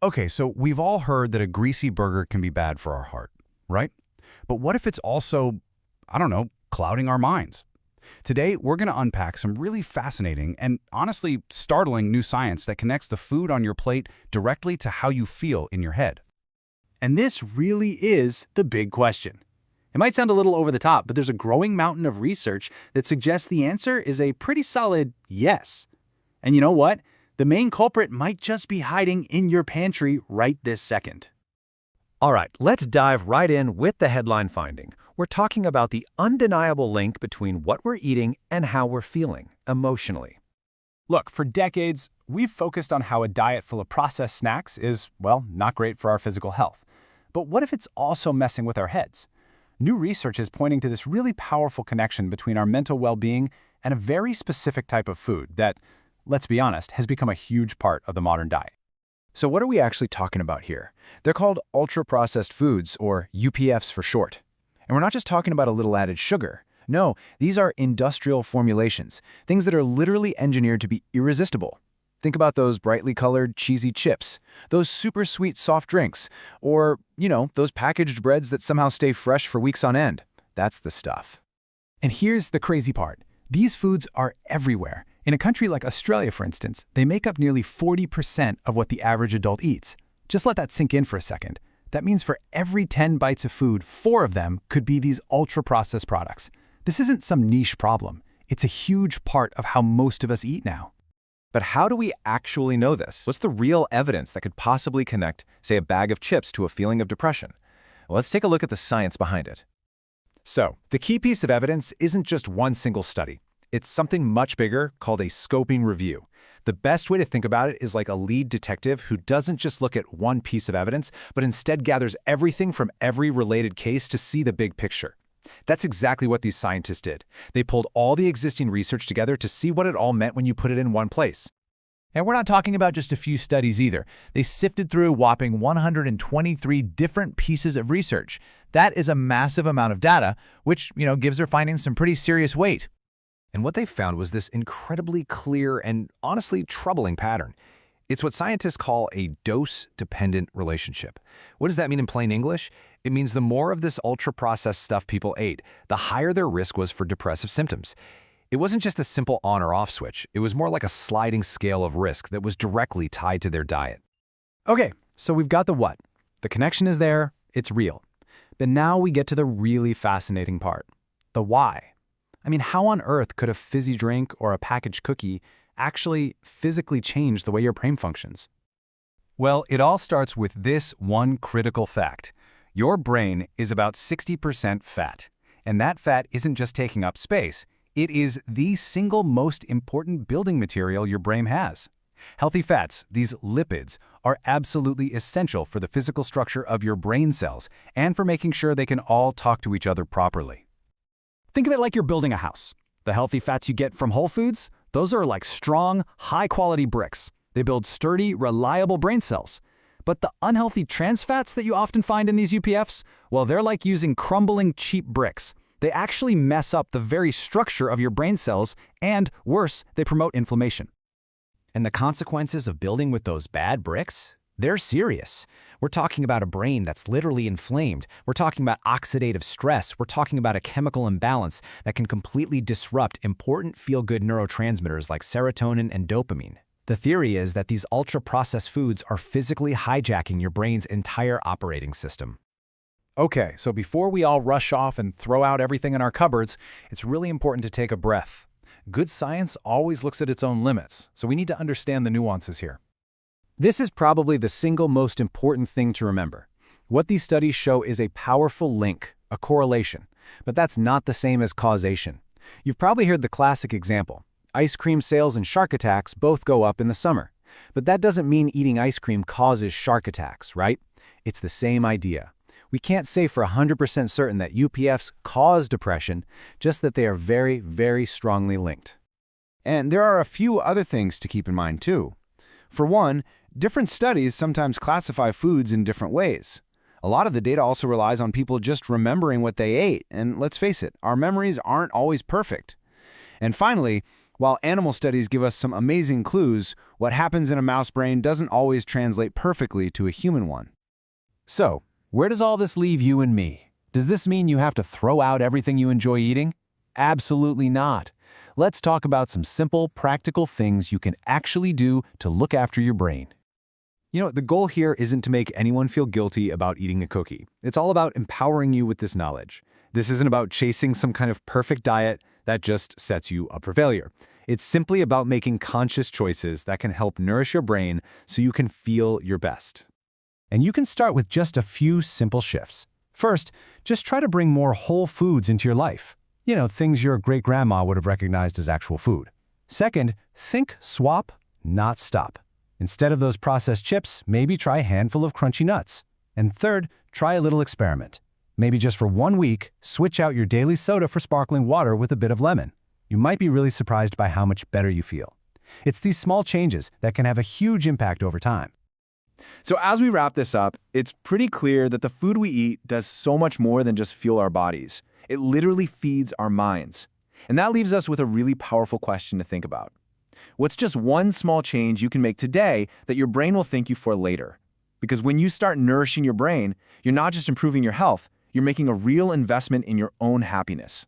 Okay, so we've all heard that a greasy burger can be bad for our heart, right? But what if it's also, I don't know, clouding our minds? Today, we're going to unpack some really fascinating and honestly startling new science that connects the food on your plate directly to how you feel in your head. And this really is the big question. It might sound a little over the top, but there's a growing mountain of research that suggests the answer is a pretty solid yes. And you know what? The main culprit might just be hiding in your pantry right this second. All right, let's dive right in with the headline finding. We're talking about the undeniable link between what we're eating and how we're feeling emotionally. Look, for decades, we've focused on how a diet full of processed snacks is, well, not great for our physical health. But what if it's also messing with our heads? New research is pointing to this really powerful connection between our mental well-being and a very specific type of food that, let's be honest, has become a huge part of the modern diet. So what are we actually talking about here? They're called ultra-processed foods, or UPFs for short. And we're not just talking about a little added sugar. No, these are industrial formulations, things that are literally engineered to be irresistible. Think about those brightly colored, cheesy chips, those super sweet soft drinks, or, those packaged breads that somehow stay fresh for weeks on end. That's the stuff. And here's the crazy part. These foods are everywhere. In a country like Australia, for instance, they make up nearly 40% of what the average adult eats. Just let that sink in for a second. That means for every 10 bites of food, 4 of them could be these ultra-processed products. This isn't some niche problem. It's a huge part of how most of us eat now. But how do we actually know this? What's the real evidence that could possibly connect, say, a bag of chips to a feeling of depression? Well, let's take a look at the science behind it. So, the key piece of evidence isn't just one single study. It's something much bigger called a scoping review. The best way to think about it is like a lead detective who doesn't just look at one piece of evidence, but instead gathers everything from every related case to see the big picture. That's exactly what these scientists did. They pulled all the existing research together to see what it all meant when you put it in one place. And we're not talking about just a few studies either. They sifted through a whopping 123 different pieces of research. That is a massive amount of data, which, gives their findings some pretty serious weight. And what they found was this incredibly clear and honestly troubling pattern. It's what scientists call a dose-dependent relationship. What does that mean in plain English? It means the more of this ultra-processed stuff people ate, the higher their risk was for depressive symptoms. It wasn't just a simple on or off switch. It was more like a sliding scale of risk that was directly tied to their diet. Okay, so we've got the what. The connection is there, it's real. But now we get to the really fascinating part. The why. I mean, how on earth could a fizzy drink or a packaged cookie actually physically change the way your brain functions? Well, it all starts with this one critical fact. Your brain is about 60% fat. And that fat isn't just taking up space. It is the single most important building material your brain has. Healthy fats, these lipids, are absolutely essential for the physical structure of your brain cells and for making sure they can all talk to each other properly. Think of it like you're building a house. The healthy fats you get from Whole Foods, those are like strong, high-quality bricks. They build sturdy, reliable brain cells. But the unhealthy trans fats that you often find in these UPFs, well, they're like using crumbling, cheap bricks. They actually mess up the very structure of your brain cells, and worse, they promote inflammation. And the consequences of building with those bad bricks? They're serious. We're talking about a brain that's literally inflamed. We're talking about oxidative stress. We're talking about a chemical imbalance that can completely disrupt important feel-good neurotransmitters like serotonin and dopamine. The theory is that these ultra-processed foods are physically hijacking your brain's entire operating system. Okay, so before we all rush off and throw out everything in our cupboards, it's really important to take a breath. Good science always looks at its own limits, so we need to understand the nuances here. This is probably the single most important thing to remember. What these studies show is a powerful link, a correlation, but that's not the same as causation. You've probably heard the classic example. Ice cream sales and shark attacks both go up in the summer. But that doesn't mean eating ice cream causes shark attacks, right? It's the same idea. We can't say for 100% certain that UPFs cause depression, just that they are very, very strongly linked. And there are a few other things to keep in mind too. For one, different studies sometimes classify foods in different ways. A lot of the data also relies on people just remembering what they ate, and let's face it, our memories aren't always perfect. And finally, While animal studies give us some amazing clues, what happens in a mouse brain doesn't always translate perfectly to a human one. So, where does all this leave you and me? Does this mean you have to throw out everything you enjoy eating? Absolutely not. Let's talk about some simple, practical things you can actually do to look after your brain. You know, the goal here isn't to make anyone feel guilty about eating a cookie. It's all about empowering you with this knowledge. This isn't about chasing some kind of perfect diet that just sets you up for failure. It's simply about making conscious choices that can help nourish your brain so you can feel your best. And you can start with just a few simple shifts. First, just try to bring more whole foods into your life. You know, things your great-grandma would have recognized as actual food. Second, think swap, not stop. Instead of those processed chips, maybe try a handful of crunchy nuts. And third, try a little experiment. Maybe just for 1 week, switch out your daily soda for sparkling water with a bit of lemon. You might be really surprised by how much better you feel. It's these small changes that can have a huge impact over time. So as we wrap this up, it's pretty clear that the food we eat does so much more than just fuel our bodies. It literally feeds our minds. And that leaves us with a really powerful question to think about. What's just one small change you can make today that your brain will thank you for later? Because when you start nourishing your brain, you're not just improving your health, you're making a real investment in your own happiness.